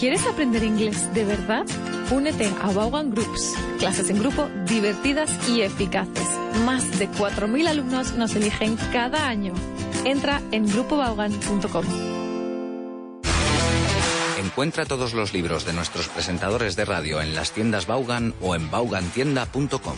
¿Quieres aprender inglés de verdad? Únete a Vaughan Groups, clases en grupo divertidas y eficaces. Más de 4.000 alumnos nos eligen cada año. Entra en grupovaughan.com. Encuentra todos los libros de nuestros presentadores de radio en las tiendas Vaughan o en vaughantienda.com.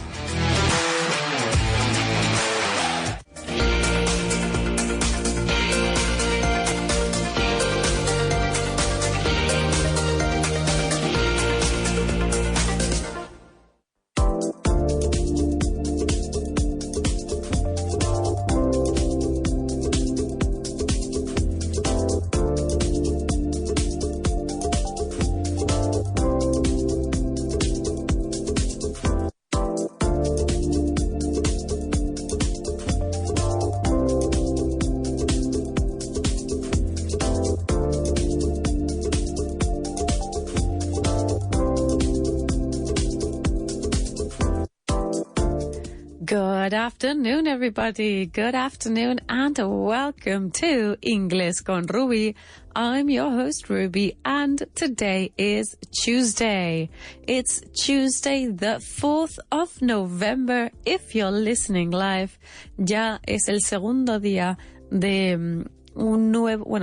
Good afternoon, everybody. Good afternoon and welcome to Inglés con Ruby. I'm your host, Ruby, and today is Tuesday. It's Tuesday, the 4th of November. If you're listening live, ya es el segundo día de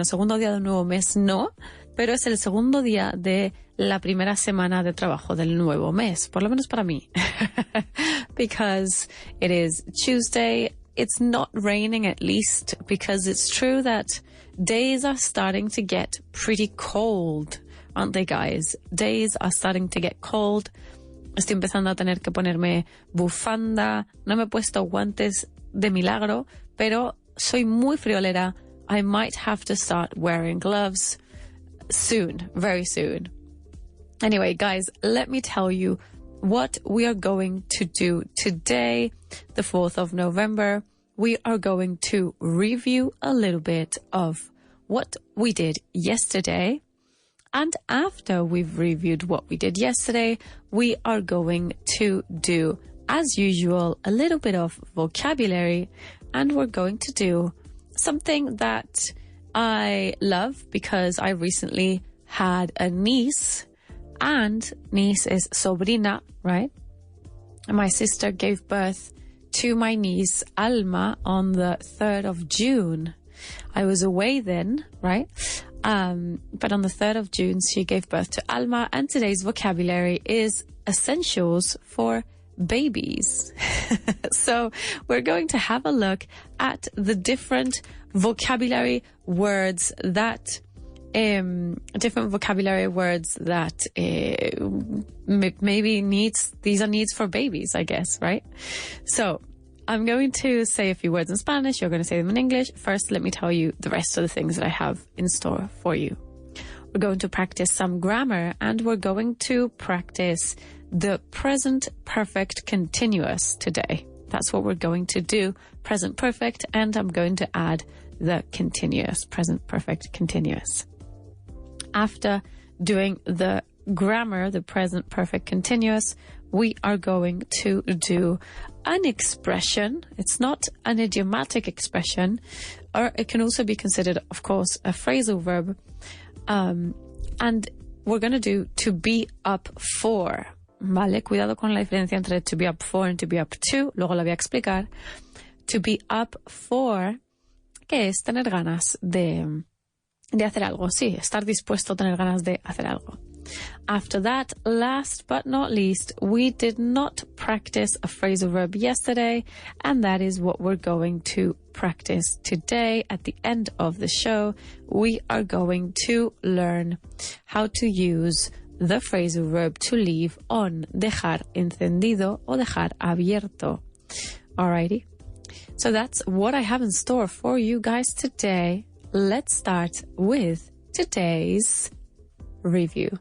segundo día de un nuevo mes, no, pero es el segundo día de la primera semana de trabajo del nuevo mes, por lo menos para mí. Because it is Tuesday, it's not raining at least, because it's true that days are starting to get pretty cold, aren't they, guys? Days are starting to get cold. Estoy empezando a tener que ponerme bufanda. No me he puesto guantes de milagro, pero soy muy friolera. I might have to start wearing gloves soon, very soon. Anyway, guys, let me tell you what we are going to do today, the 4th of November. We are going to review a little bit of what we did yesterday. And after we've reviewed what we did yesterday, we are going to do, as usual, a little bit of vocabulary. And we're going to do something that I love because I recently had a niece. And niece is sobrina, right? And my sister gave birth to my niece, Alma, on the 3rd of June. I was away then, right? But on the 3rd of June, she gave birth to Alma. And today's vocabulary is essentials for babies. So we're going to have a look at the different vocabulary words that maybe these are needs for babies, I guess, right? So I'm going to say a few words in Spanish. You're going to say them in English. First, let me tell you the rest of the things that I have in store for you. We're going to practice some grammar, and we're going to practice the present perfect continuous today. That's what we're going to do, present perfect, and I'm going to add the continuous, present perfect continuous. After doing the grammar, the present perfect continuous, we are going to do an expression. It's not an idiomatic expression, or it can also be considered, of course, a phrasal verb. And we're going to do to be up for. Vale, cuidado con la diferencia entre to be up for and to be up to. Luego la voy a explicar. To be up for, que es tener ganas de hacer algo. Sí, estar dispuesto a tener ganas de hacer algo. After that, last but not least, we did not practice a phrasal verb yesterday, and that is what we're going to practice today. At the end of the show, we are going to learn how to use the phrasal verb to leave on, dejar encendido o dejar abierto. Alrighty. So that's what I have in store for you guys today. Let's start with today's review.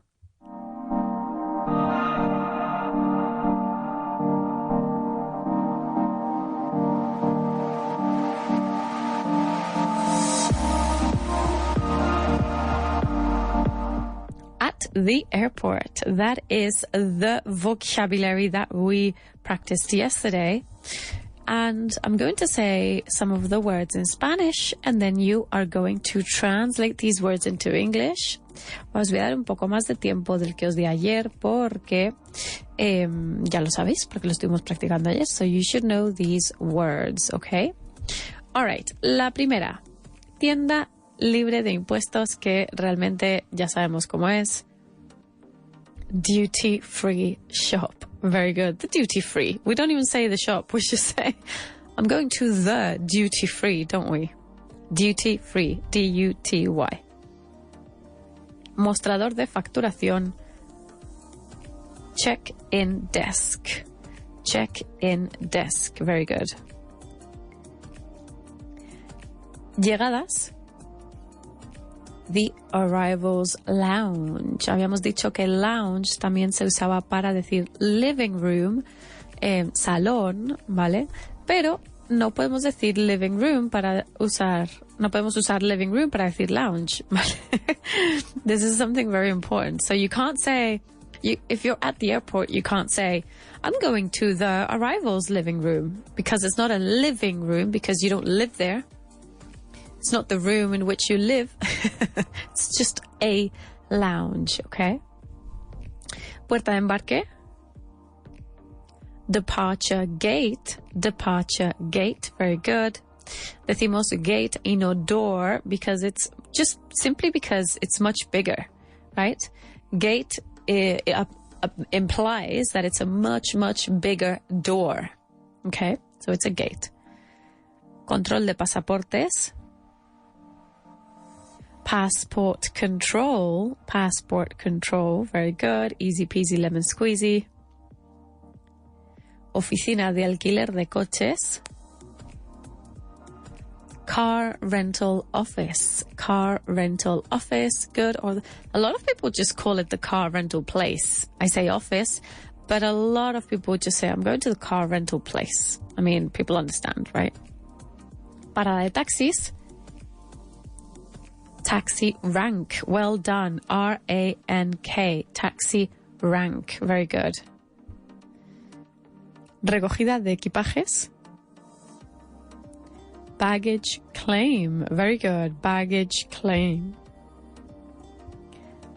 At the airport, that is the vocabulary that we practiced yesterday. And I'm going to say some of the words in Spanish, and then you are going to translate these words into English. Os voy a dar un poco más de tiempo del que os di ayer porque ya lo sabéis, porque lo estuvimos practicando ayer. So you should know these words, okay? All right. La primera, tienda libre de impuestos, que realmente ya sabemos cómo es. Duty free shop. Very good. The duty free. We don't even say the shop. We just say, I'm going to the duty free, don't we? Duty free. D-U-T-Y. Mostrador de facturación. Check-in desk. Check-in desk. Very good. Llegadas. The arrivals lounge. Habíamos dicho que lounge también se usaba para decir living room, salón, ¿vale? Pero no podemos decir living room no podemos usar living room para decir lounge, ¿vale? This is something very important. So you can't say, if you're at the airport, you can't say, I'm going to the arrivals living room, because it's not a living room, because you don't live there. It's not the room in which you live. It's just a lounge, okay? Puerta de embarque. Departure gate. Departure gate. Very good. Decimos gate y no door because it's just simply because it's much bigger, right? Gate implies that it's a much, much bigger door, okay? So it's a gate. Control de pasaportes. Passport control. Passport control. Very good. Easy peasy lemon squeezy. Oficina de alquiler de coches. Car rental office. Car rental office. Good. Or a lot of people just call it the car rental place. I say office, but a lot of people just say, I'm going to the car rental place. I mean, people understand, right? Parada de taxis. Taxi rank. Well done. R-A-N-K. Taxi rank. Very good. Recogida de equipajes. Baggage claim. Very good. Baggage claim.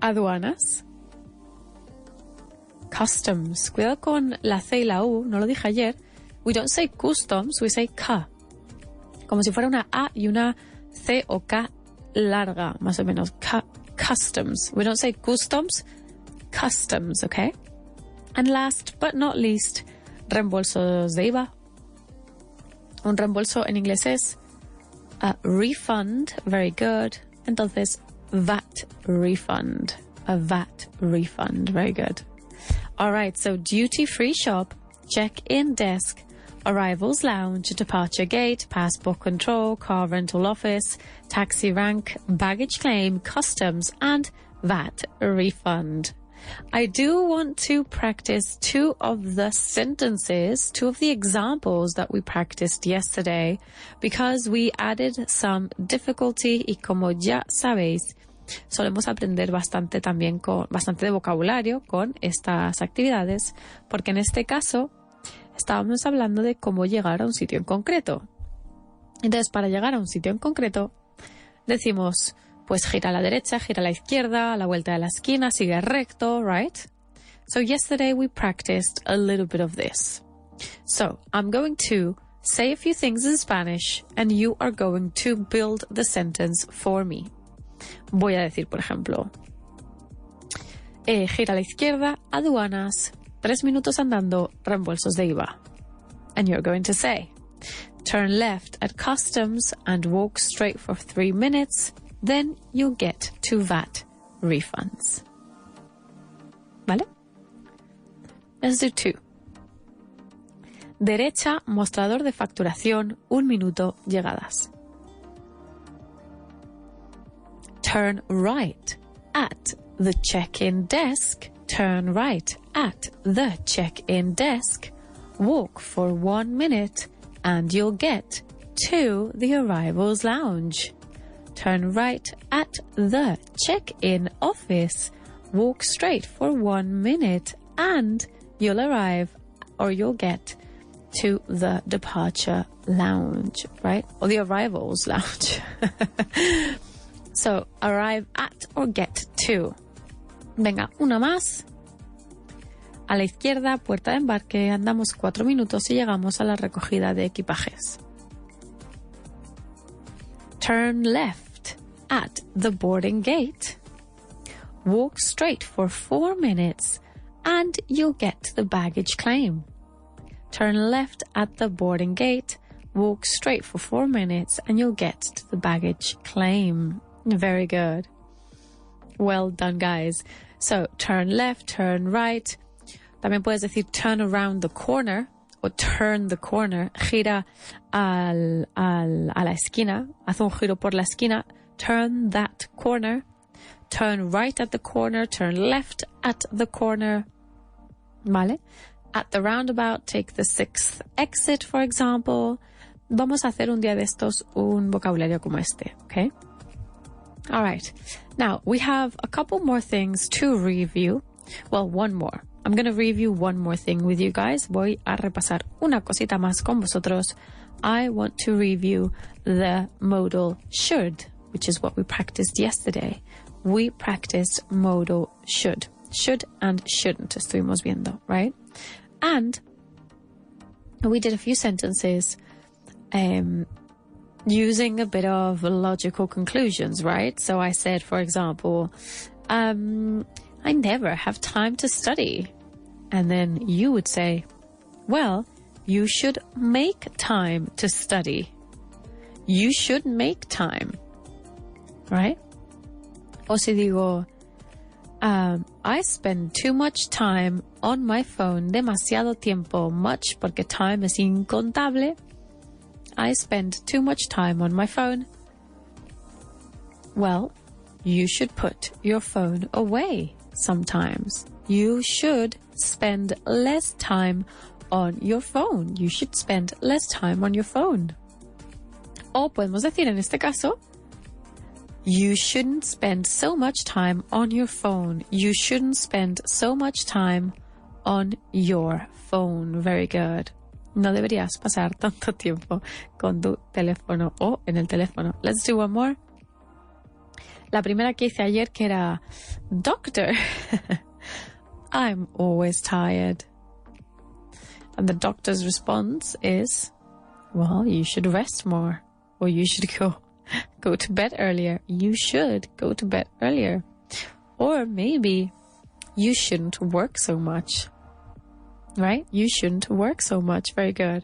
Aduanas. Customs. Cuidado con la C y la U. No lo dije ayer. We don't say customs. We say K. Como si fuera una A y una C o K larga, más o menos. Customs. We don't say customs. Customs, okay? And last but not least, reembolsos de IVA. Un reembolso en inglés es a refund. Very good. Entonces, VAT refund. A VAT refund. Very good. All right, so duty-free shop, check-in desk, arrivals lounge, departure gate, passport control, car rental office, taxi rank, baggage claim, customs, and VAT refund. I do want to practice two of the sentences, two of the examples that we practiced yesterday, because we added some difficulty y como ya sabéis, solemos aprender bastante de vocabulario con estas actividades, porque en este caso estábamos hablando de cómo llegar a un sitio en concreto. Entonces, para llegar a un sitio en concreto, decimos, pues gira a la derecha, gira a la izquierda, a la vuelta de la esquina, sigue recto, right? So yesterday we practiced a little bit of this. So I'm going to say a few things in Spanish and you are going to build the sentence for me. Voy a decir, por ejemplo, gira a la izquierda, aduanas, 3 minutos andando, reembolsos de IVA. And you're going to say, turn left at customs and walk straight for 3 minutes, then you'll get to VAT refunds. ¿Vale? Let's do 2. Derecha, mostrador de facturación, 1 minuto, llegadas. Turn right at the check-in desk. Turn right at the check-in desk. Walk for 1 minute and you'll get to the arrivals lounge. Turn right at the check-in office. Walk straight for 1 minute and you'll arrive or you'll get to the departure lounge, right? Or the arrivals lounge. So, arrive at or get to. Venga, una más. A la izquierda, puerta de embarque, andamos 4 minutos y llegamos a la recogida de equipajes. Turn left at the boarding gate. Walk straight for 4 minutes and you'll get to the baggage claim. Turn left at the boarding gate. Walk straight for 4 minutes and you'll get to the baggage claim. Very good. Well done, guys. So, turn left, turn right. También puedes decir turn around the corner o turn the corner. Gira a la esquina. Haz un giro por la esquina. Turn that corner. Turn right at the corner. Turn left at the corner. ¿Vale? At the roundabout, take the 6th exit, for example. Vamos a hacer un día de estos un vocabulario como este, okay? All right. Now, we have a couple more things to review. Well, one more. I'm going to review one more thing with you guys. Voy a repasar una cosita más con vosotros. I want to review the modal should, which is what we practiced yesterday. We practiced modal should. Should and shouldn't, estuvimos viendo, right? And we did a few sentences using a bit of logical conclusions, right? So I said, for example, I never have time to study. And then you would say, well, you should make time to study. You should make time, right? O si digo, I spend too much time on my phone, demasiado tiempo, much porque time es incontable. I spend too much time on my phone. Well, you should put your phone away sometimes. You should spend less time on your phone. You should spend less time on your phone. O podemos decir en este caso, you shouldn't spend so much time on your phone. You shouldn't spend so much time on your phone. Very good. No deberías pasar tanto tiempo con tu teléfono o en el teléfono. Let's do one more. La primera que hice ayer que era, doctor, I'm always tired. And the doctor's response is, well, you should rest more. Or you should go to bed earlier. You should go to bed earlier. Or maybe you shouldn't work so much. Right? You shouldn't work so much. Very good.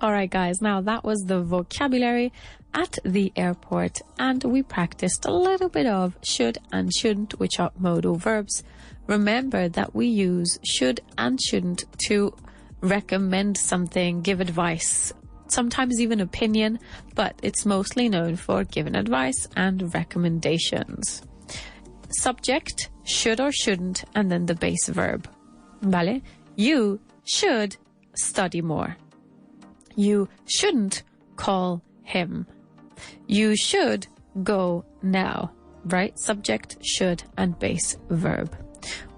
All right, guys. Now that was the vocabulary at the airport, and we practiced a little bit of should and shouldn't, which are modal verbs. Remember that we use should and shouldn't to recommend something, give advice, sometimes even opinion, but it's mostly known for giving advice and recommendations. Subject, should or shouldn't, and then the base verb. ¿Vale? You should study more. You shouldn't call him. You should go now, right? Subject, should, and base verb.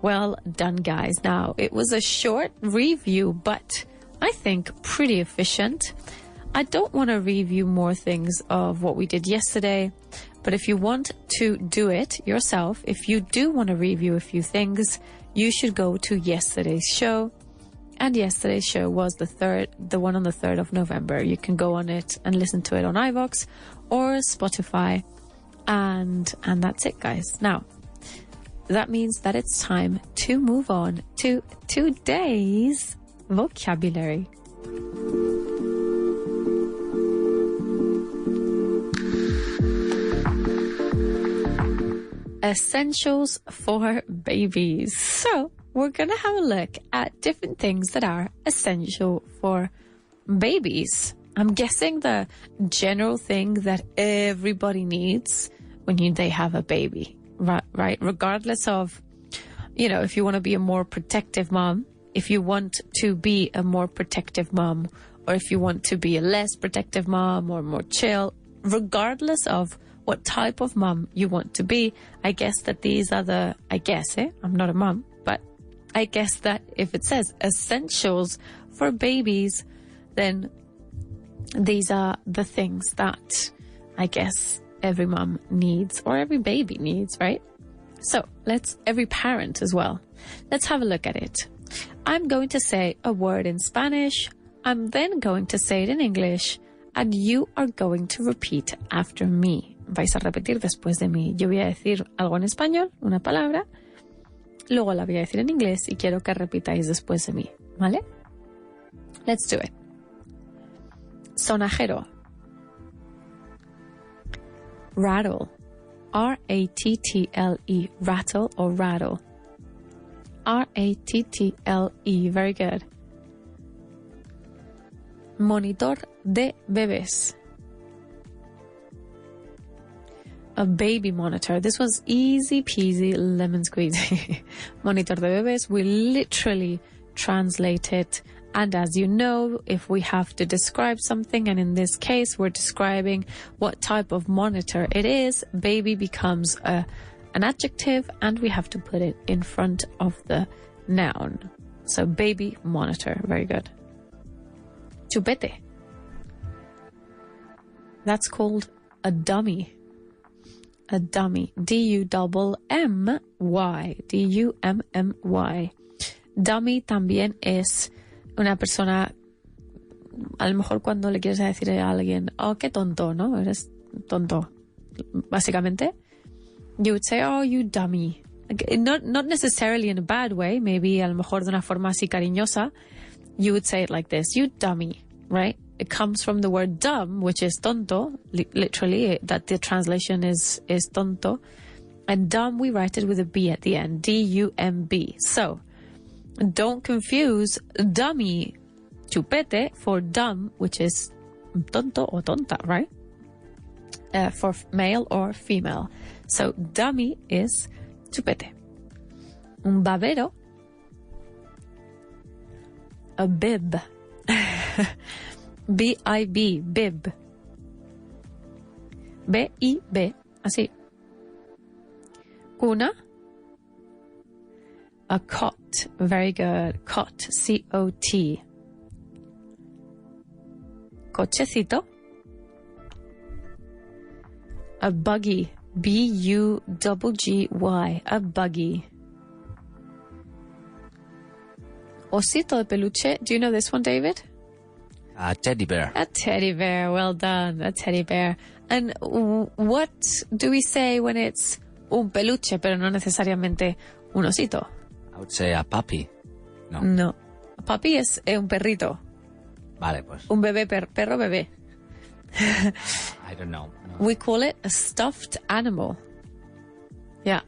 Well done, guys. Now, it was a short review, but I think pretty efficient. I don't want to review more things of what we did yesterday, but if you want to do it yourself, if you do want to review a few things, you should go to yesterday's show. And yesterday's show was the one on the 3rd of November. You can go on it and listen to it on iVoox or Spotify. And that's it, guys. Now, that means that it's time to move on to today's vocabulary. Essentials for babies. So, we're going to have a look at different things that are essential for babies. I'm guessing the general thing that everybody needs when they have a baby, right? Regardless of, if you want to be a more protective mom, if you want to be a more protective mom, or if you want to be a less protective mom or more chill, regardless of what type of mom you want to be, I guess that these are I'm not a mom, but I guess that if it says essentials for babies, then these are the things that I guess every mom needs, or every baby needs, right? So every parent as well. Let's have a look at it. I'm going to say a word in Spanish. I'm then going to say it in English, and you are going to repeat after me. Vais a repetir después de mí. Yo voy a decir algo en español, una palabra, luego la voy a decir en inglés y quiero que repitáis después de mí, ¿vale? Let's do it. Sonajero. Rattle. R-A-T-T-L-E. Rattle or rattle. R-A-T-T-L-E. Very good. Monitor de bebés. A baby monitor. This was easy peasy lemon squeezy. Monitor de bebés. We literally translate it. And as you know, if we have to describe something, and in this case, we're describing what type of monitor it is, baby becomes an adjective, and we have to put it in front of the noun. So baby monitor. Very good. Chupete. That's called a dummy. A dummy. D-U-M-M-Y. D-U-M-M-Y. Dummy también es una persona, a lo mejor cuando le quieres decir a alguien, oh, qué tonto, ¿no? Eres tonto. Básicamente, you would say, oh, you dummy. Not necessarily in a bad way, maybe a lo mejor de una forma así cariñosa. You would say it like this, you dummy, right? It comes from the word dumb, which is tonto, literally, that the translation is tonto. And dumb, we write it with a B at the end, D-U-M-B. So, don't confuse dummy, chupete, for dumb, which is tonto or tonta, right? For male or female. So, dummy is chupete. Un babero. A bib. B-I-B, bib. B-I-B, así. Cuna. A cot. Very good. Cot. C-O-T. Cochecito. A buggy. B-U-G-G-Y. A buggy. Osito de peluche. Do you know this one, David? A teddy bear. A teddy bear. Well done. A teddy bear. And what do we say when it's un peluche, pero no necesariamente un osito? I would say a puppy. No. No. A puppy es un perrito. Vale, pues. Un bebé, perro bebé. I don't know. No. We call it a stuffed animal. Yeah.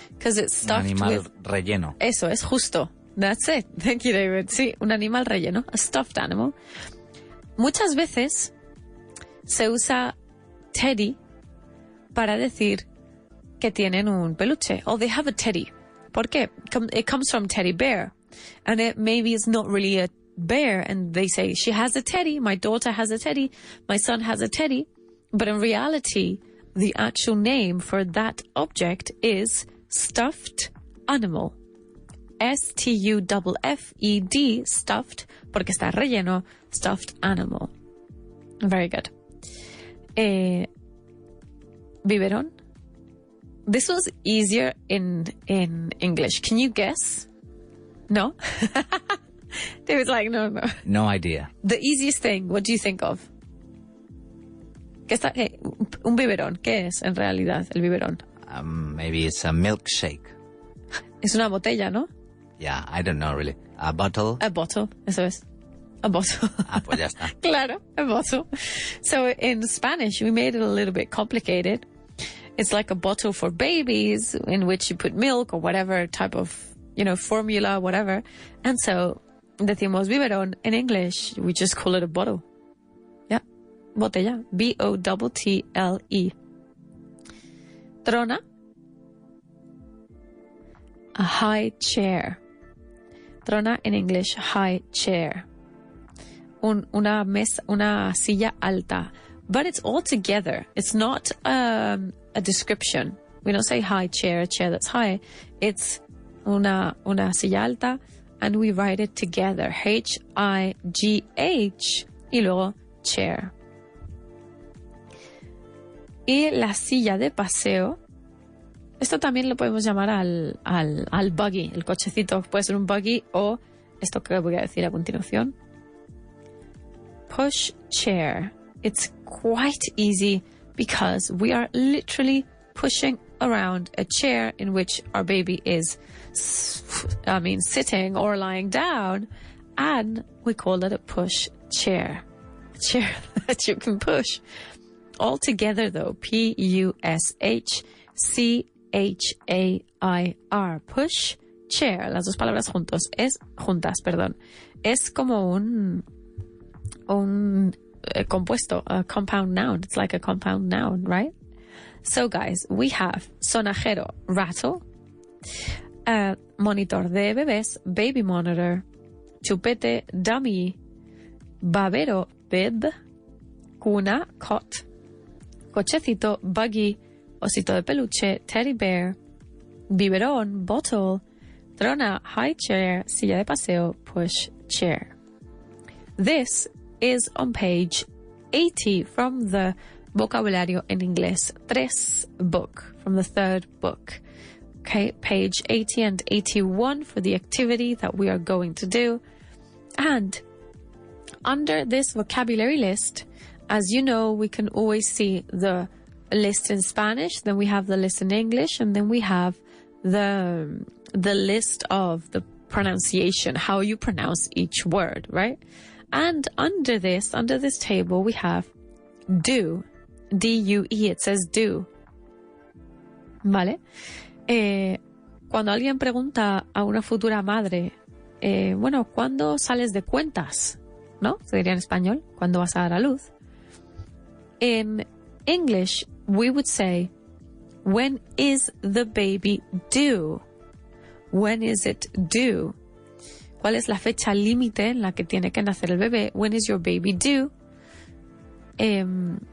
Because it's stuffed Un animal with... relleno. Eso, es justo. That's it. Thank you, David. Sí, un animal relleno. A stuffed animal. Muchas veces se usa teddy para decir que tienen un peluche. Oh, they have a teddy. ¿Por qué? It comes from teddy bear. And maybe it's not really a bear. And they say, she has a teddy. My daughter has a teddy. My son has a teddy. But in reality, the actual name for that object is stuffed animal. S-T-U-F-F-E-D, stuffed, porque está relleno, stuffed animal. Very good. Biberón. This was easier in English. Can you guess? No? David's like, no. No idea. The easiest thing, what do you think of? Un biberón. ¿Qué es en realidad el biberón? Maybe it's a milkshake. Es una botella, ¿no? Yeah, I don't know really. A bottle? A bottle, eso es. A bottle. Pues ya está. Claro, a bottle. So in Spanish, we made it a little bit complicated. It's like a bottle for babies in which you put milk or whatever type of, formula, whatever. And so, decimos biberón in English, we just call it a bottle. Yeah, botella. B-O-T-T-L-E. Trona. A high chair. Trona in English, high chair. Una silla alta. But it's all together. It's not a description. We don't say high chair, a chair that's high. It's una silla alta, and we write it together. H-I-G-H y luego chair. Y la silla de paseo, esto también lo podemos llamar al buggy, el cochecito. Puede ser un buggy o esto que voy a decir a continuación. Push chair. It's quite easy because we are literally pushing around a chair in which our baby is, sitting or lying down, and we call it a push chair. A chair that you can push. All together though, P-U-S-H-C-H-A-I-R. Push chair. Las dos palabras juntas, perdón. Es como un compuesto, a compound noun. It's like a compound noun, right? So guys, we have sonajero, rattle, monitor de bebés, baby monitor, chupete, dummy, babero, bib, cuna, cot, cochecito, buggy, osito de peluche, teddy bear, biberón, bottle, trona, high chair, silla de paseo, push chair. This is on page 80 from the vocabulario en inglés 3 book, from the 3rd book. Okay, page 80 and 81 for the activity that we are going to do. And under this vocabulary list, as you know, we can always see the list in Spanish, then we have the list in English, and then we have the list of the pronunciation, how you pronounce each word, right? And under this table, we have do, D-U-E, it says do. ¿Vale? Cuando alguien pregunta a una futura madre, ¿cuándo sales de cuentas? ¿No? Se diría en español, ¿cuándo vas a dar a luz? In English, we would say, when is the baby due? When is it due? ¿Cuál es la fecha límite en la que tiene que nacer el bebé? When is your baby due?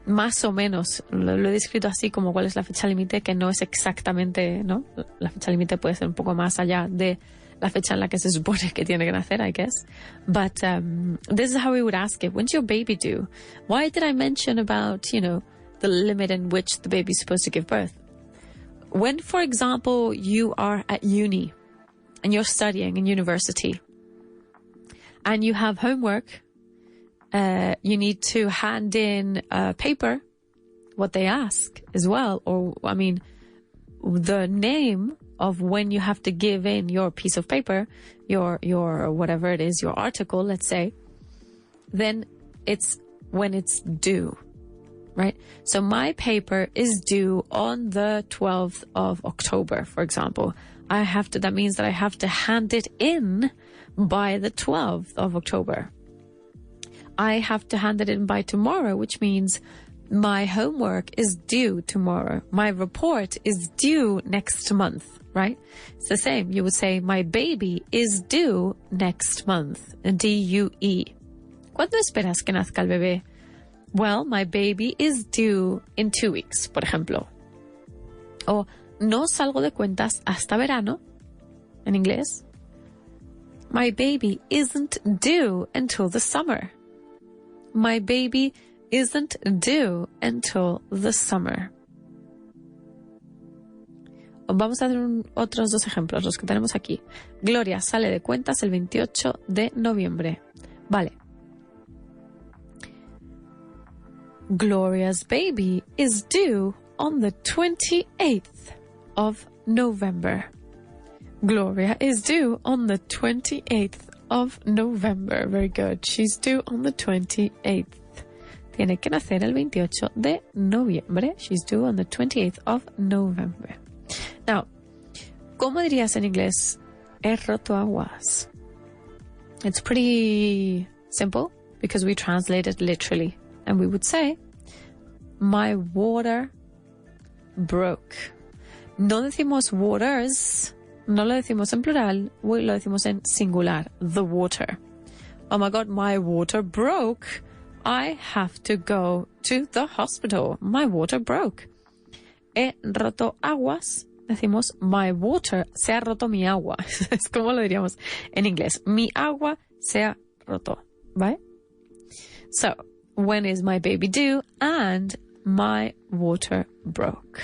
Más o menos, lo he descrito así como cuál es la fecha límite, que no es exactamente, ¿no? La fecha límite puede ser un poco más allá de la fecha en la que se supone que tiene que nacer, I guess. But this is how we would ask it. When's your baby due? Why did I mention about, the limit in which the baby is supposed to give birth? When, for example, you are at uni and you're studying in university and you have homework, you need to hand in a paper, what they ask as well, or, the name of when you have to give in your piece of paper, your whatever it is, your article, let's say, then it's when it's due, right? So my paper is due on the 12th of October, for example. That means that I have to hand it in by the 12th of October. I have to hand it in by tomorrow, which means my homework is due tomorrow. My report is due next month, right? It's the same. You would say, my baby is due next month. D-U-E. ¿Cuándo esperas que nazca el bebé? Well, my baby is due in 2 weeks, por ejemplo. O no salgo de cuentas hasta verano, en inglés. My baby isn't due until the summer. My baby isn't due until the summer. Vamos a hacer otros 2 ejemplos, los que tenemos aquí. Gloria sale de cuentas el 28 de noviembre. Vale. Gloria's baby is due on the 28th of November. Gloria is due on the 28th of November. Very good. She's due on the 28th. Tiene que nacer el 28 de noviembre. She's due on the 28th of November. Now, ¿cómo dirías en inglés? He roto aguas. It's pretty simple because we translate it literally. And we would say, my water broke. No decimos waters, no lo decimos en plural, lo decimos en singular, the water. Oh my God, my water broke. I have to go to the hospital. My water broke. He roto aguas decimos my water, se ha roto mi agua. Es como lo diríamos en inglés. Mi agua se ha roto, ¿vale? So, when is my baby due? And my water broke.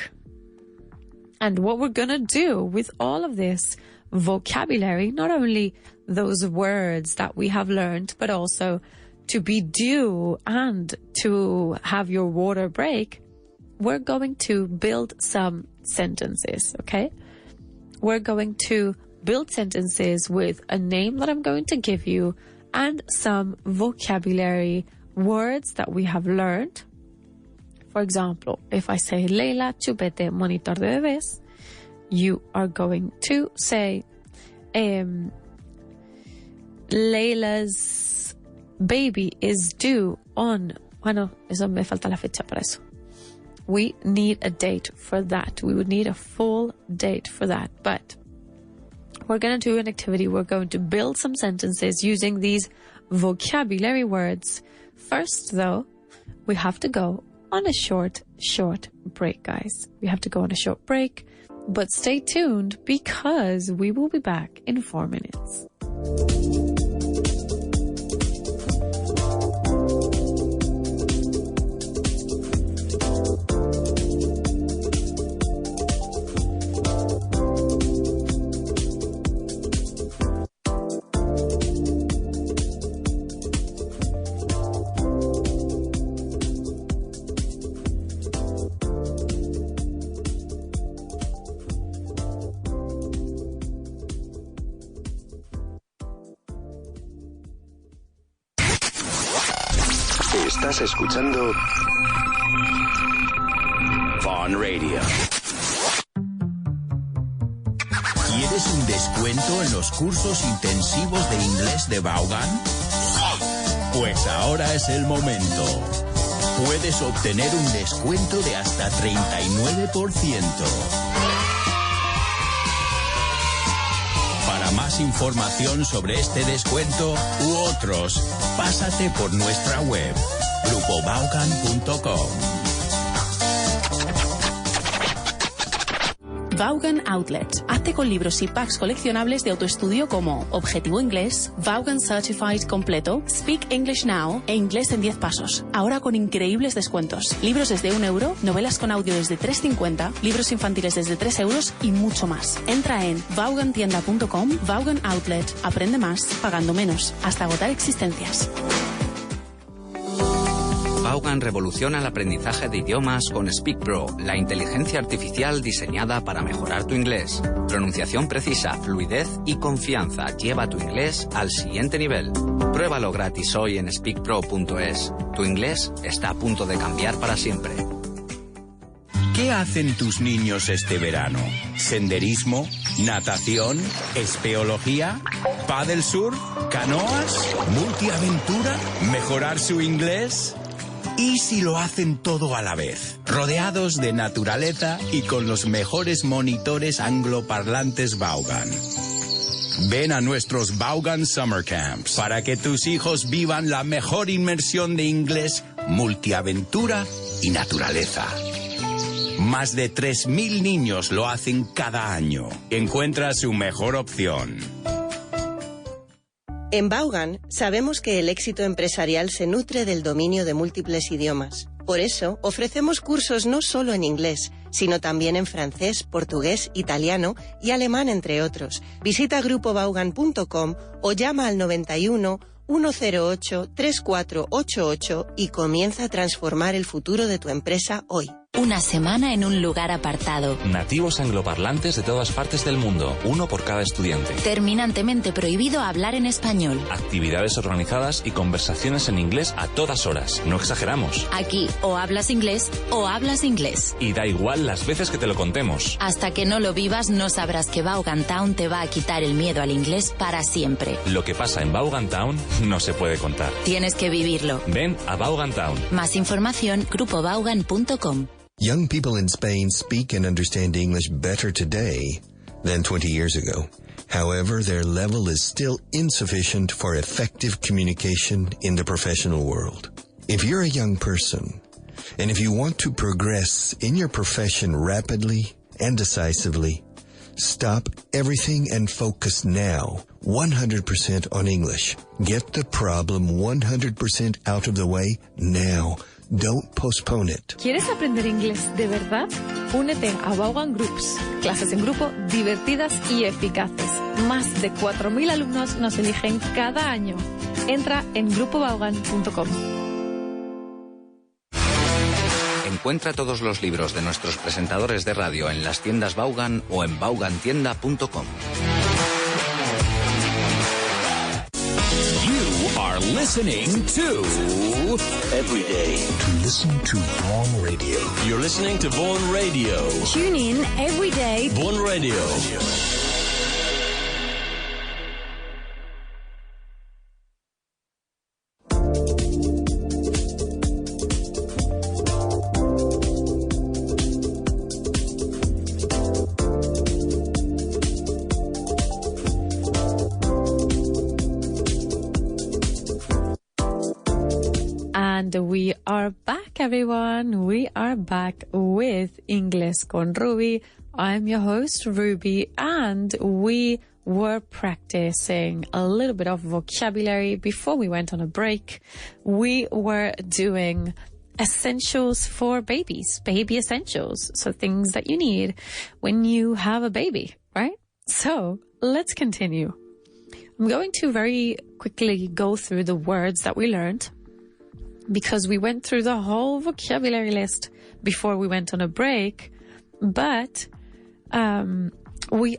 And what we're going to do with all of this vocabulary, not only those words that we have learned, but also to be due and to have your water break, we're going to build some sentences, okay? We're going to build sentences with a name that I'm going to give you and some vocabulary words that we have learned. For example, if I say Leila chupete monitor de bebés, you are going to say Leila's baby is due on... Bueno, eso me falta la fecha para eso. We need a date for that. We would need a full date for that. But we're going to do an activity. We're going to build some sentences using these vocabulary words. First, though, we have to go on a short break, guys. We have to go on a short break. But stay tuned because we will be back in 4 minutes. Estás escuchando Vaughan Radio. ¿Quieres un descuento en los cursos intensivos de inglés de Vaughan? Pues ahora es el momento. Puedes obtener un descuento de hasta 39%. Para más información sobre este descuento u otros, pásate por nuestra web, grupovaughan.com. Vaughan Outlet. Hazte con libros y packs coleccionables de autoestudio como Objetivo Inglés, Vaughan Certified Completo, Speak English Now e Inglés en 10 pasos. Ahora con increíbles descuentos. Libros desde €1, novelas con audio desde €3.50, libros infantiles desde €3 y mucho más. Entra en vaughantienda.com, Vaughan Outlet. Aprende más, pagando menos, hasta agotar existencias. Vaughan revoluciona el aprendizaje de idiomas con Speak Pro, la inteligencia artificial diseñada para mejorar tu inglés. Pronunciación precisa, fluidez y confianza lleva tu inglés al siguiente nivel. Pruébalo gratis hoy en speakpro.es. Tu inglés está a punto de cambiar para siempre. ¿Qué hacen tus niños este verano? ¿Senderismo? ¿Natación? ¿Espeología? ¿Paddle surf? ¿Canoas? ¿Multiaventura? ¿Mejorar su inglés? ¿Y si lo hacen todo a la vez? Rodeados de naturaleza y con los mejores monitores angloparlantes Vaughan. Ven a nuestros Vaughan Summer Camps para que tus hijos vivan la mejor inmersión de inglés, multiaventura y naturaleza. Más de 3.000 niños lo hacen cada año. Encuentra su mejor opción. En Vaughan sabemos que el éxito empresarial se nutre del dominio de múltiples idiomas. Por eso, ofrecemos cursos no solo en inglés, sino también en francés, portugués, italiano y alemán, entre otros. Visita grupovaughan.com o llama al 91 108 3488 y comienza a transformar el futuro de tu empresa hoy. Una semana en un lugar apartado. Nativos angloparlantes de todas partes del mundo, uno por cada estudiante. Terminantemente prohibido hablar en español. Actividades organizadas y conversaciones en inglés a todas horas. No exageramos. Aquí o hablas inglés o hablas inglés. Y da igual las veces que te lo contemos. Hasta que no lo vivas no sabrás que Vaughan Town te va a quitar el miedo al inglés para siempre. Lo que pasa en Vaughan Town no se puede contar. Tienes que vivirlo. Ven a Vaughan Town. Más información, grupovaughan.com. Young people in Spain speak and understand English better today than 20 years ago. However, their level is still insufficient for effective communication in the professional world. If you're a young person, and if you want to progress in your profession rapidly and decisively. Stop everything and focus now, 100% on English. Get the problem 100% out of the way now. Don't postpone it. ¿Quieres aprender inglés de verdad? Únete a Vaughan Groups, clases en grupo divertidas y eficaces. Más de 4.000 alumnos nos eligen cada año. Entra en grupovaughan.com. Encuentra todos los libros de nuestros presentadores de radio en las tiendas Vaughan o en vaughantienda.com. You are listening to Every day. To listen to Vaughan Radio. You're listening to Vaughan Radio. Tune in every day. Vaughan Radio. And we are back, everyone. We are back with Inglés con Ruby. I'm your host, Ruby, and we were practicing a little bit of vocabulary before we went on a break. We were doing essentials for babies, baby essentials. So things that you need when you have a baby, right? So let's continue. I'm going to very quickly go through the words that we learned, because we went through the whole vocabulary list before we went on a break, but we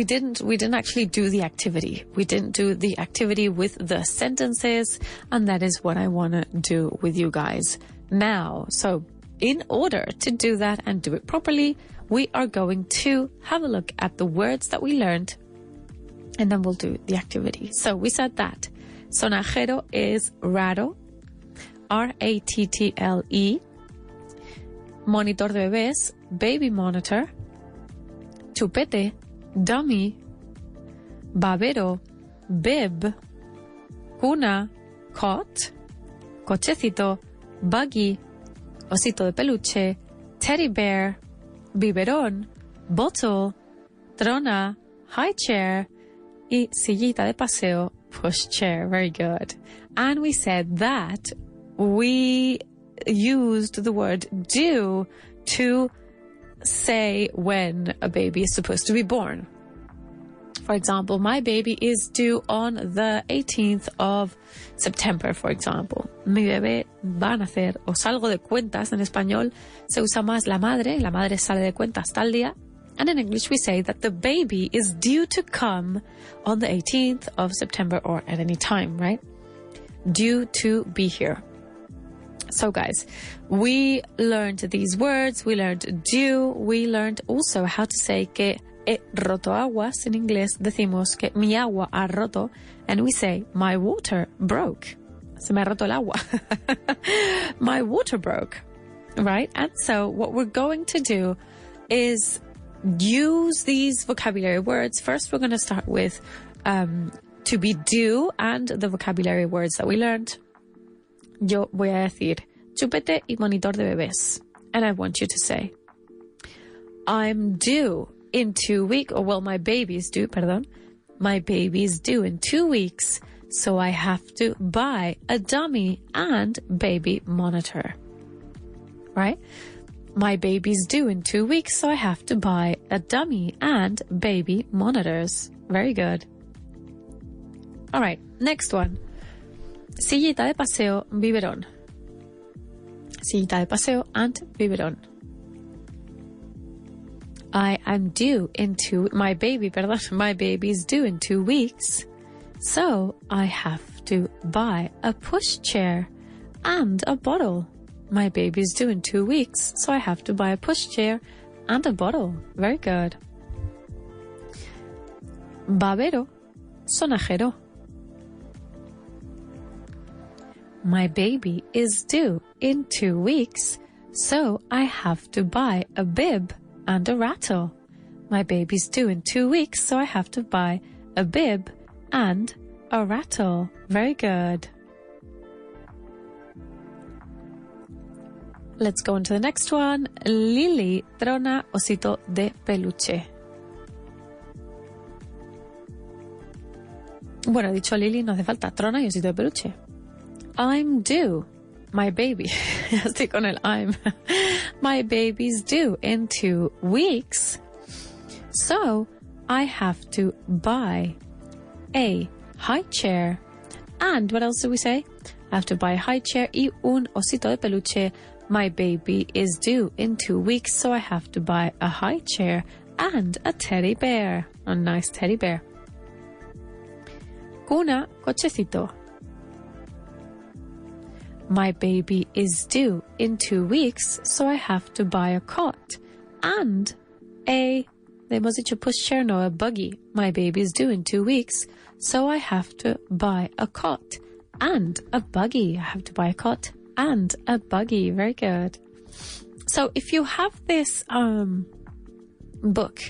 didn't actually do the activity. We didn't do the activity with the sentences, and that is what I want to do with you guys now. So in order to do that and do it properly, we are going to have a look at the words that we learned, and then we'll do the activity. So we said that sonajero is raro, R-A-T-T-L-E. Monitor de bebés, baby monitor. Chupete, dummy. Babero, bib. Cuna, cot. Cochecito, buggy. Osito de peluche, teddy bear. Biberón, bottle. Trona, high chair. Y sillita de paseo, push chair. Very good. And we said that we used the word due to say when a baby is supposed to be born. For example, my baby is due on the 18th of September, for example. Mi bebé va a nacer, o salgo de cuentas. En español se usa más la madre sale de cuentas tal día. And in English we say that the baby is due to come on the 18th of September or at any time, right? Due to be here. So guys, we learned these words, we learned due, we learned also how to say que he roto aguas. In inglés decimos que mi agua ha roto, and we say my water broke. Se me ha roto el agua. My water broke, right? And so what we're going to do is use these vocabulary words. First, we're going to start with to be due and the vocabulary words that we learned. Yo voy a decir chupete y monitor de bebés. And I want you to say, I'm due in 2 weeks, or well, my baby's due, perdón. My baby's due in 2 weeks, so I have to buy a dummy and baby monitor. Right? My baby's due in 2 weeks, so I have to buy a dummy and baby monitors. Very good. All right, next one. Sillita de paseo, biberón. Sillita de paseo and biberón. I am due in my baby's due in 2 weeks, so I have to buy a pushchair and a bottle. My baby's due in 2 weeks, so I have to buy a pushchair and a bottle. Very good. Babero, sonajero. My baby is due in 2 weeks, so I have to buy a bib and a rattle. My baby's due in 2 weeks, so I have to buy a bib and a rattle. Very good. Let's go on to the next one. Lily trona osito de peluche. Bueno, dicho Lily, no hace falta. Trona y osito de peluche. I'm due. My baby. Estoy con el I'm. My baby's due in 2 weeks. So, I have to buy a high chair. And what else do we say? I have to buy a high chair y un osito de peluche. My baby is due in 2 weeks, so I have to buy a high chair and a teddy bear. A nice teddy bear. Cuna, cochecito. My baby is due in 2 weeks, so I have to buy a cot and a, hemos dicho pushchair, no, a buggy. My baby is due in 2 weeks, so I have to buy a cot and a buggy. I have to buy a cot and a buggy. Very good. So if you have this book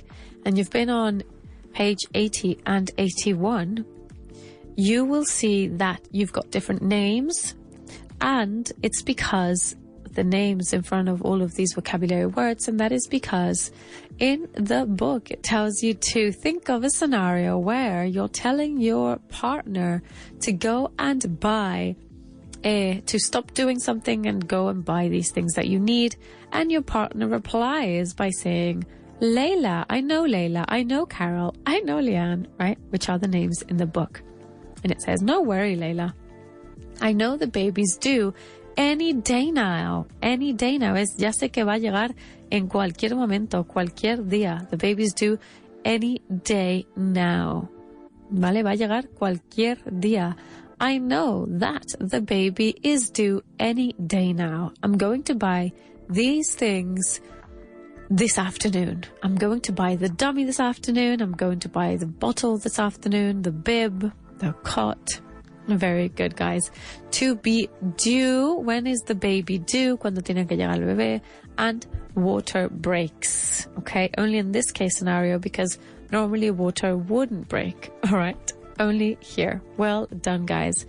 and you've been on page 80 and 81, you will see that you've got different names, and it's because the names in front of all of these vocabulary words, and that is because in the book it tells you to think of a scenario where you're telling your partner to go and buy to stop doing something and go and buy these things that you need, and your partner replies by saying, Layla, I know Carol, I know Leanne, right? Which are the names in the book. And it says, no worry, Layla. I know the baby's due any day now. Any day now. Es ya sé que va a llegar en cualquier momento, cualquier día. The baby's due any day now. Vale, va a llegar cualquier día. I know that the baby is due any day now. I'm going to buy these things this afternoon. I'm going to buy the dummy this afternoon. I'm going to buy the bottle this afternoon, the bib, the cot. Very good, guys. To be due. When is the baby due? Cuando tiene que llegar el bebé. And water breaks. Okay, only in this case scenario, because normally water wouldn't break. All right, only here. Well done, guys.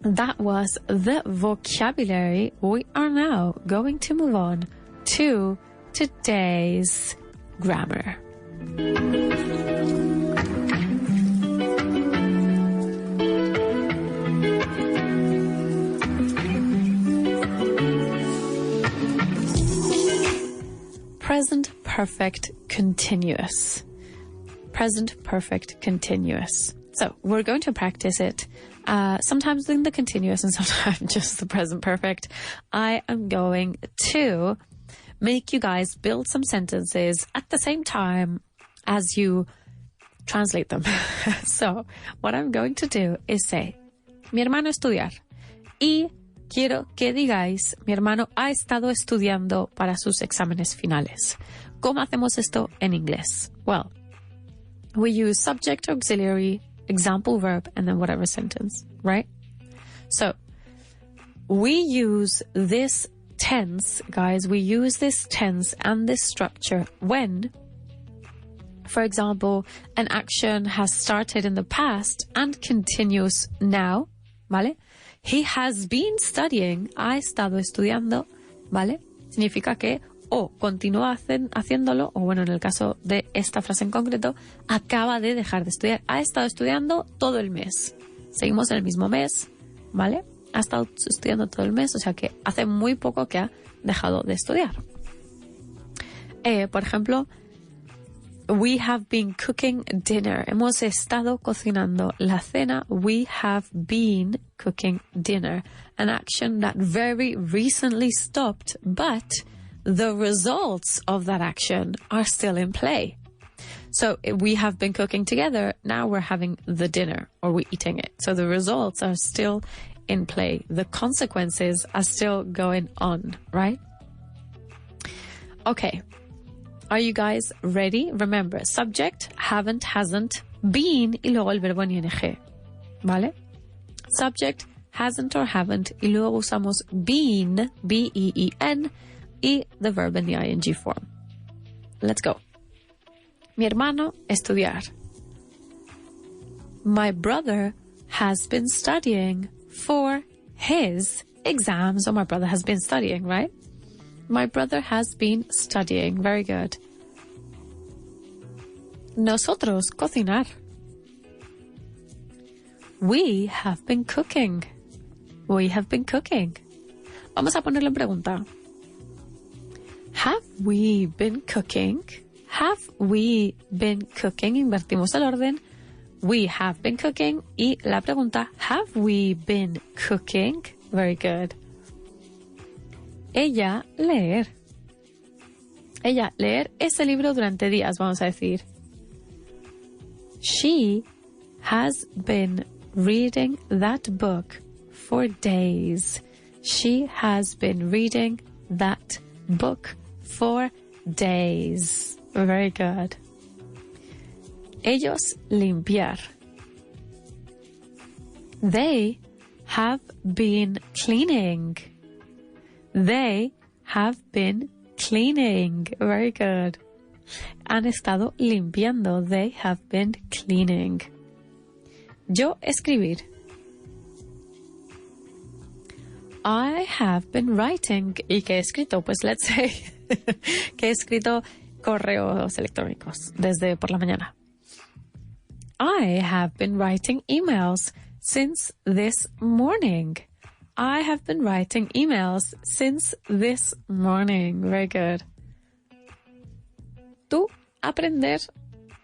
That was the vocabulary. We are now going to move on to today's grammar. Present perfect continuous. Present perfect continuous. So we're going to practice it. Sometimes in the continuous and sometimes just the present perfect. I am going to make you guys build some sentences at the same time as you translate them. So what I'm going to do is say, mi hermano estudiar. Y quiero que digáis, mi hermano ha estado estudiando para sus exámenes finales. ¿Cómo hacemos esto en inglés? Well, we use subject, auxiliary, example verb, and then whatever sentence, right? So, we use this tense, guys, we use this tense and this structure when, for example, an action has started in the past and continues now, ¿vale? He has been studying, ha estado estudiando, ¿vale? Significa que o continúa haciéndolo, o bueno, en el caso de esta frase en concreto, acaba de dejar de estudiar. Ha estado estudiando todo el mes. Seguimos en el mismo mes, ¿vale? Ha estado estudiando todo el mes, o sea que hace muy poco que ha dejado de estudiar. Por ejemplo, we have been cooking dinner. Hemos estado cocinando la cena. We have been cooking dinner. An action that very recently stopped, but the results of that action are still in play. So we have been cooking together. Now we're having the dinner, or we're eating it. So the results are still in play. The consequences are still going on, right? Okay. Are you guys ready? Remember, subject, haven't, hasn't, been, y luego el verbo en ing. ¿Vale? Subject, hasn't or haven't, y luego usamos been, B-E-E-N, y the verb in the ing form. Let's go. Mi hermano, estudiar. My brother has been studying for his exams, or my brother has been studying, right? My brother has been studying. Very good. Nosotros, cocinar. We have been cooking. We have been cooking. Vamos a ponerlo en pregunta. Have we been cooking? Have we been cooking? Invertimos el orden. We have been cooking. Y la pregunta, have we been cooking? Very good. Ella, leer. Ella, leer ese libro durante días, vamos a decir. She has been reading that book for days. She has been reading that book for days. Very good. Ellos, limpiar. They have been cleaning. They have been cleaning. Very good. Han estado limpiando. They have been cleaning. Yo, escribir. I have been writing. ¿Y qué he escrito? Pues let's say que he escrito correos electrónicos desde por la mañana. I have been writing emails since this morning. I have been writing emails since this morning. Very good. Tú, aprender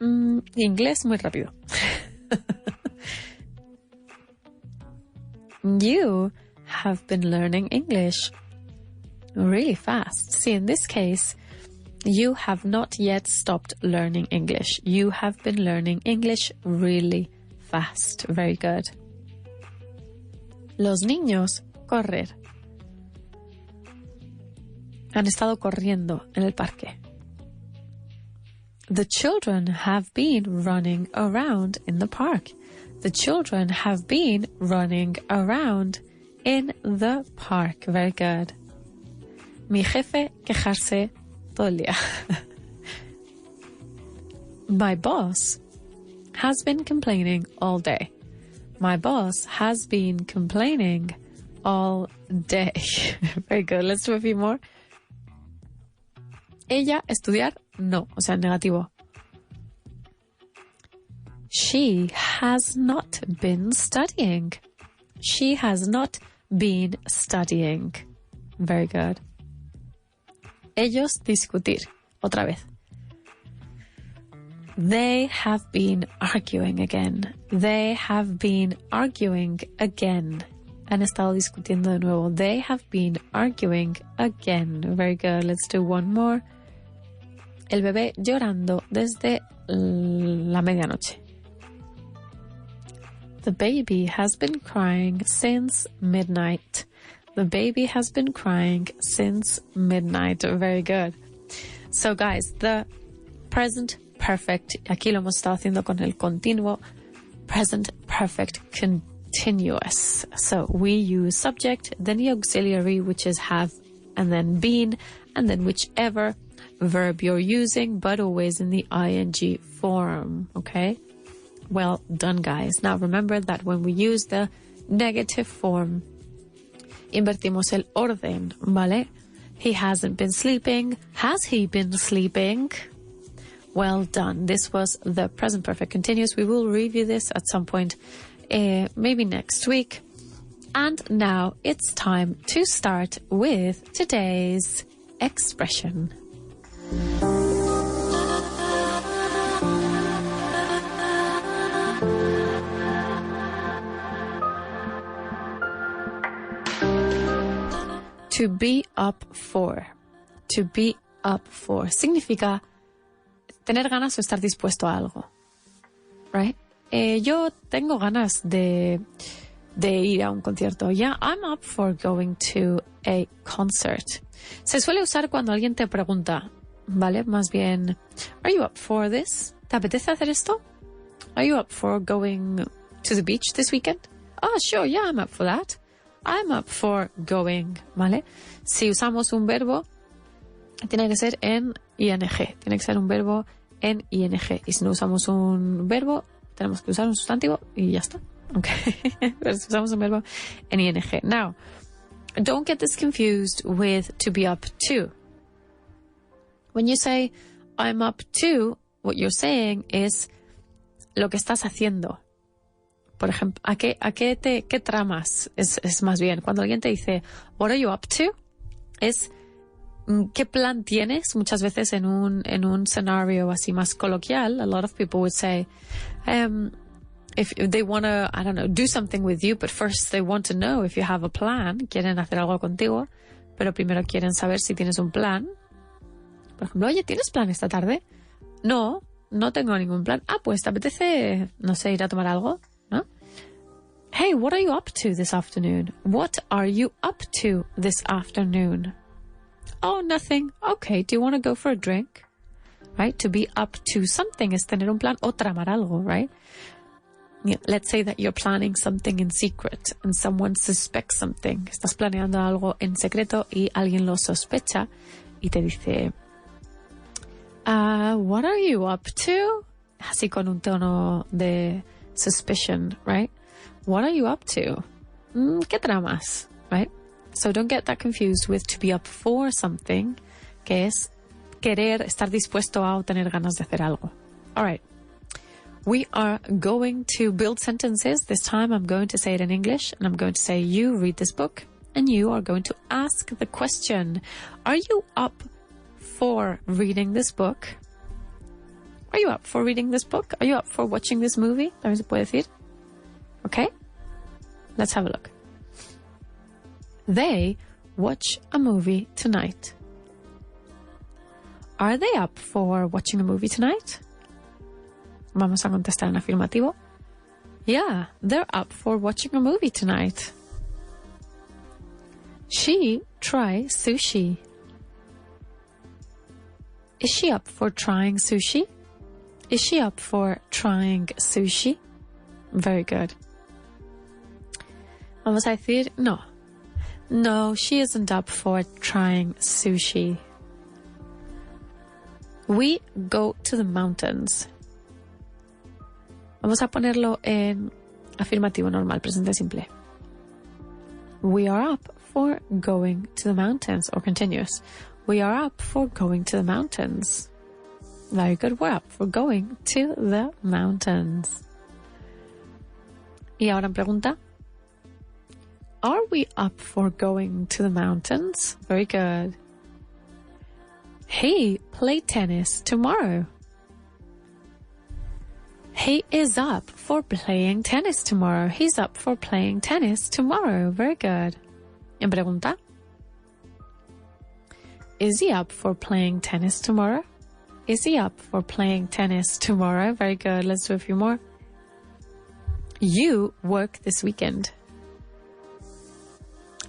inglés muy rápido. You have been learning English really fast. See, in this case, you have not yet stopped learning English. You have been learning English really fast. Very good. Los niños, correr. Han estado corriendo en el parque. The children have been running around in the park. The children have been running around in the park. Very good. Mi jefe, quejarse todo el día. My boss has been complaining all day. My boss has been complaining all day. Very good. Let's do a few more. Ella, estudiar, no. O sea, negativo. She has not been studying. She has not been studying. Very good. Ellos, discutir. Otra vez. They have been arguing again. They have been arguing again. Han estado discutiendo de nuevo. They have been arguing again. Very good. Let's do one more. El bebé llorando desde la medianoche. The baby has been crying since midnight. The baby has been crying since midnight. Very good. So guys, the present perfect, aquí lo hemos estado haciendo con el continuo, present perfect continuous. So we use subject, then the auxiliary, which is have, and then been, and then whichever verb you're using, but always in the ing form. Okay? Well done, guys. Now remember that when we use the negative form, invertimos el orden, ¿vale? He hasn't been sleeping. Has he been sleeping? Well done. This was the present perfect continuous. We will review this at some point, maybe next week. And now it's time to start with today's expression. To be up for. To be up for. Significa tener ganas o estar dispuesto a algo. Right? Yo tengo ganas de ir a un concierto. Yeah, I'm up for going to a concert. Se suele usar cuando alguien te pregunta, ¿vale? Más bien, are you up for this? ¿Te apetece hacer esto? Are you up for going to the beach this weekend? Oh, sure, yeah, I'm up for that. I'm up for going, ¿vale? Si usamos un verbo, tiene que ser en ing. Tiene que ser un verbo en ing. Y si no usamos un verbo, tenemos que usar un sustantivo y ya está. Okay, usamos un verbo en ing. Now, don't get this confused with to be up to. When you say I'm up to, what you're saying is lo que estás haciendo. Por ejemplo, ¿qué tramas? Es más bien, cuando alguien te dice, what are you up to? Es, ¿qué plan tienes? Muchas veces en un escenario así más coloquial, a lot of people would say, if they want to, I don't know, do something with you, but first they want to know if you have a plan. Quieren hacer algo contigo, pero primero quieren saber si tienes un plan. Por ejemplo, oye, ¿tienes plan esta tarde? No tengo ningún plan. Ah, pues, ¿te apetece, no sé, ir a tomar algo? ¿No? Hey, what are you up to this afternoon? What are you up to this afternoon? Oh, nothing. Okay, do you want to go for a drink? Right? To be up to something es tener un plan o tramar algo, right? Let's say that you're planning something in secret and someone suspects something. Estás planeando algo en secreto y alguien lo sospecha y te dice, what are you up to? Así con un tono de suspicion, right? What are you up to? ¿Qué tramas? Right? So don't get that confused with to be up for something, que es querer, estar dispuesto a o tener ganas de hacer algo. All right. We are going to build sentences. This time I'm going to say it in English and I'm going to say, you read this book and you are going to ask the question, are you up for reading this book? Are you up for reading this book? Are you up for watching this movie? También se puede decir. Okay? Let's have a look. They watch a movie tonight. Are they up for watching a movie tonight? Vamos a contestar en afirmativo. Yeah, they're up for watching a movie tonight. She tries sushi. Is she up for trying sushi? Is she up for trying sushi? Very good. Vamos a decir no. No, she isn't up for trying sushi. We go to the mountains. Vamos a ponerlo en afirmativo normal, presente simple. We are up for going to the mountains, or continuous. We are up for going to the mountains. Very good. We're up for going to the mountains. Y ahora en pregunta. Are we up for going to the mountains? Very good. He played tennis tomorrow. He is up for playing tennis tomorrow. He's up for playing tennis tomorrow. Very good. En pregunta. Is he up for playing tennis tomorrow? Is he up for playing tennis tomorrow? Very good. Let's do a few more. You work this weekend.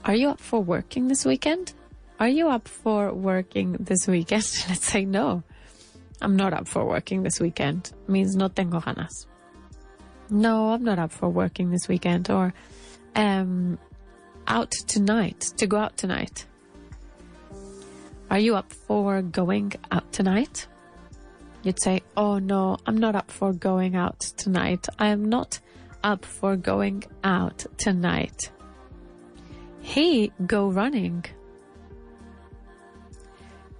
Are you up for working this weekend? Are you up for working this weekend? Let's say no. I'm not up for working this weekend. Means no tengo ganas. No, I'm not up for working this weekend. Or out tonight, to go out tonight. Are you up for going out tonight? You'd say, oh no, I'm not up for going out tonight. I am not up for going out tonight. He go running.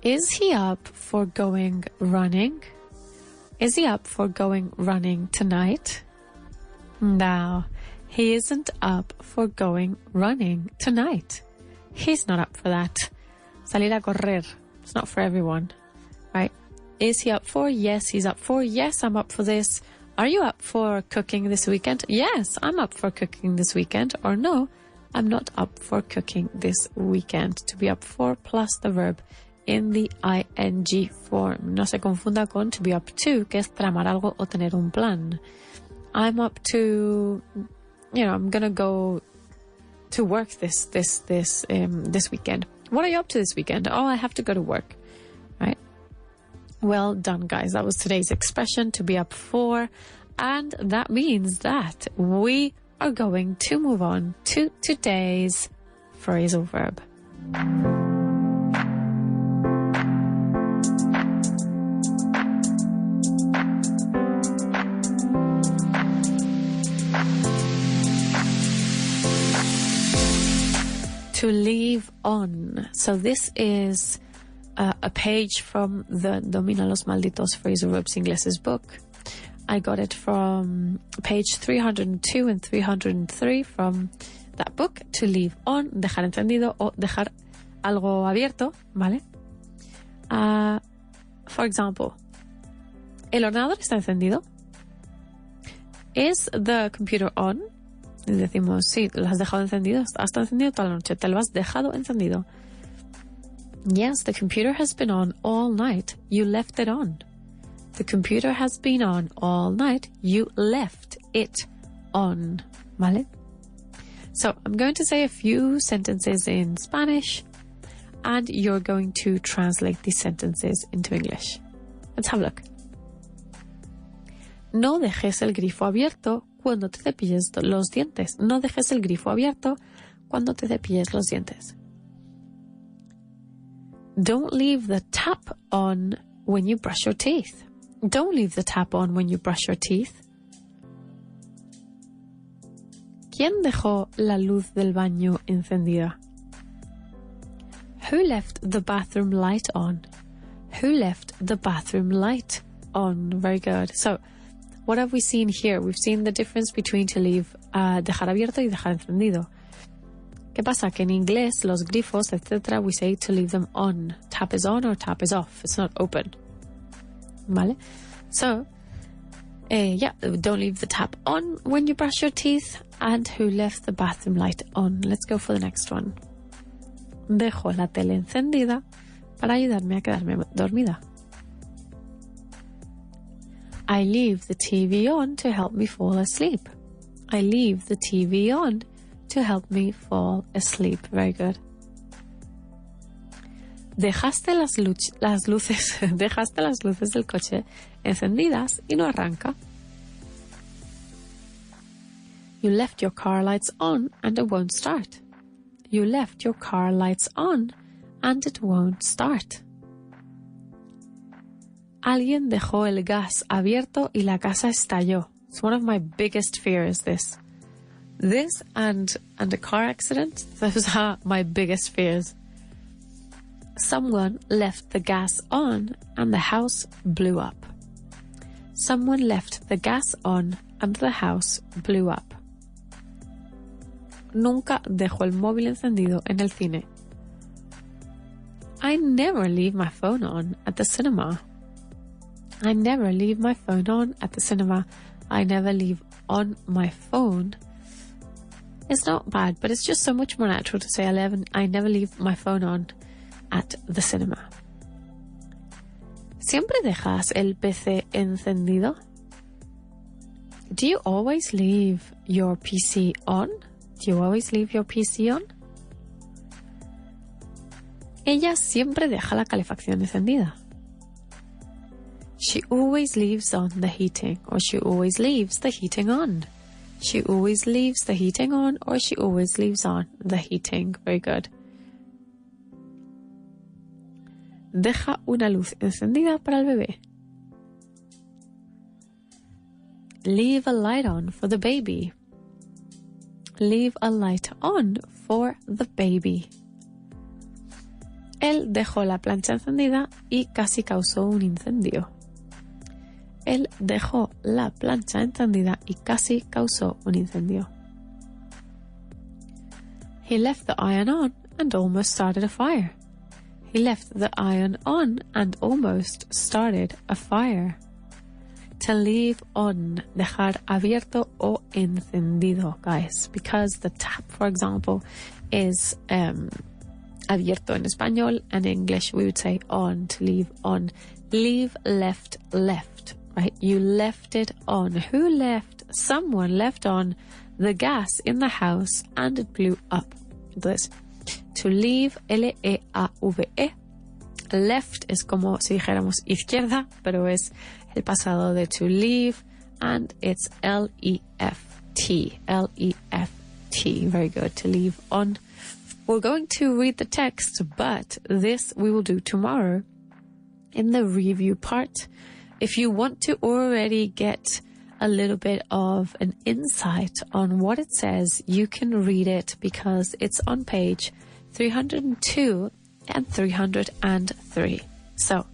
Is he up for going running? Is he up for going running tonight? No, he isn't up for going running tonight. He's not up for that. Salir a correr. It's not for everyone, right? Is he up for? Yes, he's up for. Yes, I'm up for this. Are you up for cooking this weekend? Yes, I'm up for cooking this weekend. Or no, I'm not up for cooking this weekend. To be up for plus the verb in the ing form. No se confunda con to be up to, que es tramar algo o tener un plan. I'm up to, I'm gonna go to work this weekend. What are you up to this weekend? Oh, I have to go to work. Right? Well done, guys. That was today's expression, to be up for. And that means that we are going to move on to today's phrasal verb. To leave on. So this is a page from the Domina los Malditos Phrasal Verbs Ingleses book. I got it from page 302 and 303 from that book. To leave on, dejar encendido o dejar algo abierto, ¿vale? For example, ¿el ordenador está encendido? Is the computer on? Y decimos, sí, lo has dejado encendido, está encendido toda la noche, te lo has dejado encendido. Yes, the computer has been on all night, you left it on. The computer has been on all night, you left it on. ¿Vale? So, I'm going to say a few sentences in Spanish, and you're going to translate these sentences into English. Let's have a look. No dejes el grifo abierto cuando te cepilles los dientes. No dejes el grifo abierto cuando te cepilles los dientes. Don't leave the tap on when you brush your teeth. Don't leave the tap on when you brush your teeth. ¿Quién dejó la luz del baño encendida? Who left the bathroom light on? Who left the bathroom light on? Very good. So, what have we seen here? We've seen the difference between to leave, dejar abierto y dejar encendido. ¿Qué pasa? Que en inglés, los grifos, etc., we say to leave them on. Tap is on or tap is off. It's not open. ¿Vale? So, don't leave the tap on when you brush your teeth. And who left the bathroom light on? Let's go for the next one. Dejo la tele encendida para ayudarme a quedarme dormida. I leave the TV on to help me fall asleep. I leave the TV on to help me fall asleep. Very good. Dejaste las luces del coche encendidas y no arranca. You left your car lights on and it won't start. You left your car lights on and it won't start. Alguien dejó el gas abierto y la casa estalló. It's one of my biggest fears, this. This and a car accident, those are my biggest fears. Someone left the gas on and the house blew up. Someone left the gas on and the house blew up. Nunca dejo el móvil encendido en el cine. I never leave my phone on at the cinema. I never leave my phone on at the cinema. I never leave on my phone. It's not bad, but it's just so much more natural to say I never leave my phone on at the cinema. ¿Siempre dejas el PC encendido? Do you always leave your PC on? Do you always leave your PC on? Ella siempre deja la calefacción encendida. She always leaves on the heating, or she always leaves the heating on. She always leaves the heating on, or she always leaves on the heating. Very good. Deja una luz encendida para el bebé. Leave a light on for the baby. Leave a light on for the baby. Él dejó la plancha encendida y casi causó un incendio. Él dejó la plancha encendida y casi causó un incendio. He left the iron on and almost started a fire. He left the iron on and almost started a fire. To leave on, dejar abierto o encendido, guys, because the tap, for example, is abierto in español, and in English we would say on, to leave on. Leave, left, left, right? You left it on. Who left? Someone left on the gas in the house and it blew up. Entonces, to leave, L-E-A-V-E. Left es como si dijéramos izquierda, pero es el pasado de to leave, and it's L-E-F-T. L-E-F-T. Very good. To leave on. We're going to read the text, but this we will do tomorrow in the review part. If you want to already get a little bit of an insight on what it says, you can read it because it's on page 302, and 303. So,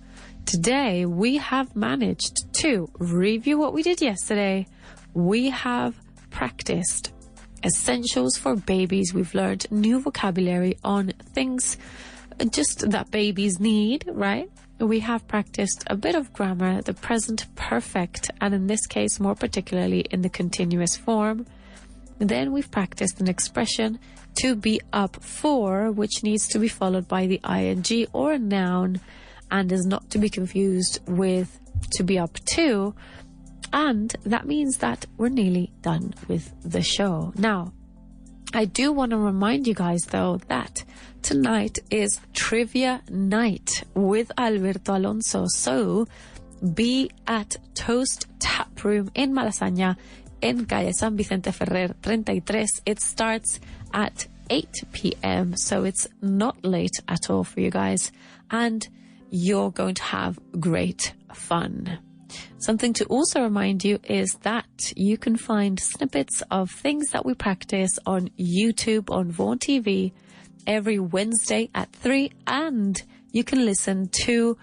today we have managed to review what we did yesterday. We have practiced essentials for babies. We've learned new vocabulary on things just that babies need, right? We have practiced a bit of grammar, the present perfect, and in this case, more particularly in the continuous form. Then we've practiced an expression, to be up for, which needs to be followed by the ing or a noun and is not to be confused with to be up to. And that means that we're nearly done with the show. Now, I do want to remind you guys, though, that tonight is trivia night with Alberto Alonso. So be at Toast Tap Room in Malasaña in calle San Vicente Ferrer 33. It starts at 8 p.m. So it's not late at all for you guys. And you're going to have great fun. Something to also remind you is that you can find snippets of things that we practice on YouTube, on Vaughan TV, every Wednesday at 3, and you can listen to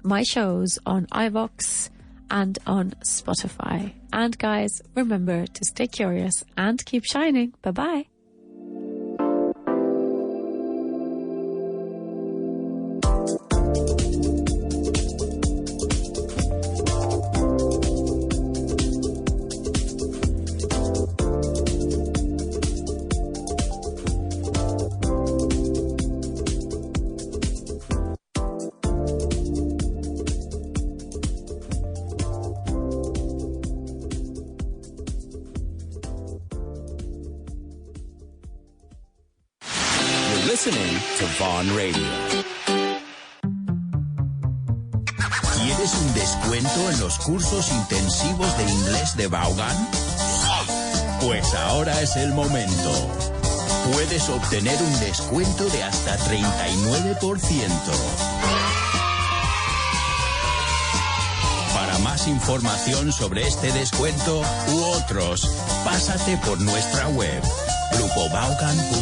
my shows on iVox and on Spotify. And guys, remember to stay curious and keep shining. Bye-bye. Listening to Vaughan Radio. ¿Quieres un descuento en los cursos intensivos de inglés de Vaughan? Pues ahora es el momento. Puedes obtener un descuento de hasta 39%. Para más información sobre este descuento u otros, pásate por nuestra web, grupovaughan.com.